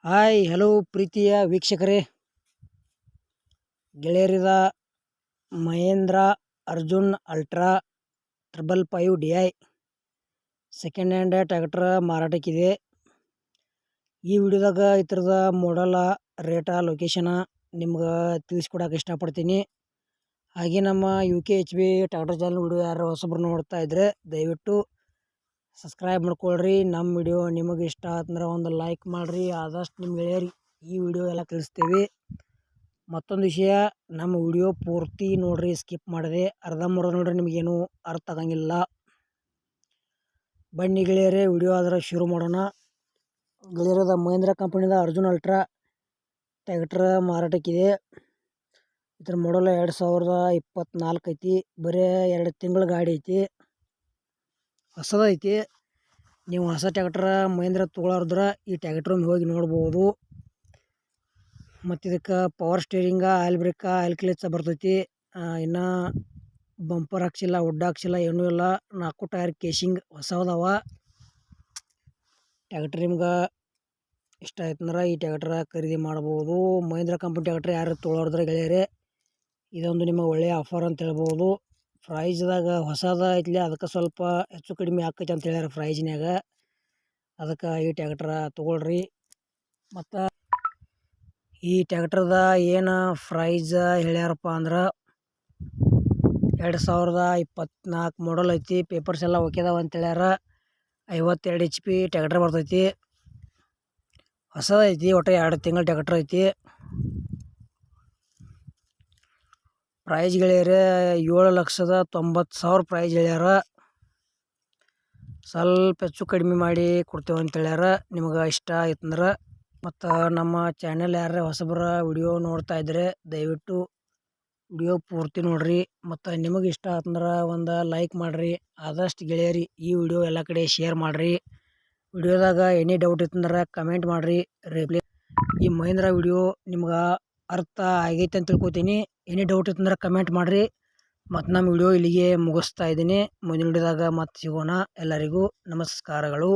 Hi hello ಪ್ರೀತಿಯ ವೀಕ್ಷಕರೇ, ಗೆಳೆಯರಿದ Mahindra Arjun ultra 555 DI second hand tractor ಮಾರಾಟಕ್ಕಿದೆ. ಈ ವಿಡಿಯೋದಾಗ ಇತರದ ಮಾಡಲ, ರೇಟ, ಲೊಕೇಶನ ನಿಮ್ಗೆ ತಿಳಿಸ್ಕೊಡಕ್ಕೆ ಇಷ್ಟಪಡ್ತೀನಿ. ಹಾಗೆ ನಮ್ಮ UKHB ಟ್ರ್ಯಾಕ್ಟರ್ ಚಾನಲ್ ವಿಡಿಯೋ ಯಾರು ಹೊಸಬ್ರು ನೋಡ್ತಾ ಇದ್ರೆ ದಯವಿಟ್ಟು ಸಬ್ಸ್ಕ್ರೈಬ್ ಮಾಡ್ಕೊಳ್ರಿ. ನಮ್ಮ ವಿಡಿಯೋ ನಿಮಗೆ ಇಷ್ಟ ಆತಂದ್ರೆ ಒಂದು ಲೈಕ್ ಮಾಡಿರಿ. ಆದಷ್ಟು ನಿಮ್ಮ ಗೆಳೆಯರಿಗೆ ಈ ವಿಡಿಯೋ ಎಲ್ಲ ತಿಳಿಸ್ತೇವೆ. ಮತ್ತೊಂದು ವಿಷಯ, ನಮ್ಮ ವಿಡಿಯೋ ಪೂರ್ತಿ ನೋಡ್ರಿ, ಸ್ಕಿಪ್ ಮಾಡಿದೆ ಅರ್ಧಂಬರ್ಧ ನೋಡ್ರಿ, ನಿಮಗೇನು ಅರ್ಥ ಆಗಂಗಿಲ್ಲ. ಬನ್ನಿ ಗೆಳೆಯರೇ, ವಿಡಿಯೋ ಆದರೆ ಶುರು ಮಾಡೋಣ. ಗೆಳೆಯರದ ಮಹೇಂದ್ರ ಕಂಪನಿದ ಅರ್ಜುನ್ ಅಲ್ಟ್ರಾ ಟ್ರ್ಯಾಕ್ಟರ್ ಮಾರಾಟಕ್ಕಿದೆ. ಇದರ ಮಾಡಲ್ 2024 ಐತಿ. ಬರೀ 2 ತಿಂಗಳ ಗಾಡಿ ಐತಿ, ಹೊಸದೈತಿ. ನೀವು ಹೊಸ ಟ್ರ್ಯಾಕ್ಟರ್ ಮಹೇಂದ್ರ ತೊಗೊಳೋದ್ರ ಈ ಟ್ರ್ಯಾಕ್ಟರ್ ಹೋಗಿ ನೋಡ್ಬೋದು. ಮತ್ತು ಇದಕ್ಕೆ power steering, oil brake, oil clutch ಬರ್ತೈತಿ. ಇನ್ನು ಬಂಪರ್ ಹಾಕ್ಸಿಲ್ಲ, ವುಡ್ ಹಾಕ್ಸಿಲ್ಲ, ಏನೂ ಇಲ್ಲ. 4 ಟೈರ್ ಕೇಸಿಂಗ್ ಹೊಸದವ. ಟ್ರ್ಯಾಕ್ಟರ್ ನಿಮ್ಗೆ ಇಷ್ಟ ಆಯ್ತಂದ್ರೆ ಈ ಟ್ರ್ಯಾಕ್ಟರ್ ಖರೀದಿ ಮಾಡ್ಬೋದು. ಮಹೇಂದ್ರ ಕಂಪನಿ ಟ್ರ್ಯಾಕ್ಟರ್ ಯಾರು ತೊಗೊಳೋದ್ರ ಗೆಳೆಯರೇ, ಇದೊಂದು ನಿಮ್ಮ ಒಳ್ಳೆಯ ಆಫರ್ ಅಂತ ಹೇಳ್ಬೋದು. ಪ್ರೈಸ್ದಾಗ ಹೊಸದ ಐತ್ಲಿ, ಅದಕ್ಕೆ ಸ್ವಲ್ಪ ಹೆಚ್ಚು ಕಡಿಮೆ ಆಕೈತಿ ಅಂತ ಹೇಳ್ಯಾರ ಪ್ರೈಜ್ನ್ಯಾಗ. ಅದಕ್ಕೆ ಈ ಟ್ರ್ಯಾಕ್ಟರ್ ತೊಗೊಳ್ರಿ. ಮತ್ತು ಈ ಟ್ರ್ಯಾಕ್ಟರ್ದ ಏನು ಪ್ರೈಸ್ ಹೇಳ್ಯಾರಪ್ಪ ಅಂದ್ರೆ 2024 ಮಾಡಲ್ ಐತಿ. ಪೇಪರ್ಸ್ ಎಲ್ಲ ಓಕೆದಾವ ಅಂತ ಹೇಳ್ಯಾರ. 52 HP ಟ್ರ್ಯಾಕ್ಟರ್ ಬರ್ತೈತಿ. ಹೊಸದೈತಿ, ಒಟ್ಟು 2 ತಿಂಗಳ ಟ್ರ್ಯಾಕ್ಟರ್ ಐತಿ. ಪ್ರೈಸ್ ಗೆಳೆಯರೇ 7,90,000 ಪ್ರೈಸ್ ಹೇಳ್ಯಾರ. ಸ್ವಲ್ಪ ಹೆಚ್ಚು ಕಡಿಮೆ ಮಾಡಿ ಕೊಡ್ತೇವೆ ಅಂತ ಹೇಳ್ಯಾರ. ನಿಮ್ಗೆ ಇಷ್ಟ ಆಯ್ತಂದ್ರೆ ಮತ್ತು ನಮ್ಮ ಚಾನೆಲ್ ಯಾರು ಹೊಸಬರ ವಿಡಿಯೋ ನೋಡ್ತಾ ಇದ್ದರೆ ದಯವಿಟ್ಟು ವಿಡಿಯೋ ಪೂರ್ತಿ ನೋಡ್ರಿ. ಮತ್ತು ನಿಮಗೆ ಇಷ್ಟ ಆತಂದ್ರೆ ಒಂದು ಲೈಕ್ ಮಾಡಿರಿ. ಆದಷ್ಟು ಗೆಳೆಯರಿ ಈ ವಿಡಿಯೋ ಎಲ್ಲ ಕಡೆ ಶೇರ್ ಮಾಡಿರಿ. ವಿಡಿಯೋದಾಗ ಎನಿ ಡೌಟ್ ಇತ್ತಂದ್ರೆ ಕಮೆಂಟ್ ಮಾಡಿರಿ. ಈ ಮಹೇಂದ್ರ ವಿಡಿಯೋ ನಿಮ್ಗೆ ಅರ್ಥ ಆಗೈತೆ ಅಂತ ತಿಳ್ಕೊತೀನಿ. ಎನಿ ಡೌಟ್ ಇತ್ತಂದ್ರೆ ಕಮೆಂಟ್ ಮಾಡಿರಿ. ಮತ್ತು ನಮ್ಮ ವಿಡಿಯೋ ಇಲ್ಲಿಗೆ ಮುಗಿಸ್ತಾ ಇದ್ದೀನಿ. ಮುಂದಿನ ವಿಡಿಯೋದಾಗ ಮತ್ತೆ ಸಿಗೋಣ. ಎಲ್ಲರಿಗೂ ನಮಸ್ಕಾರಗಳು.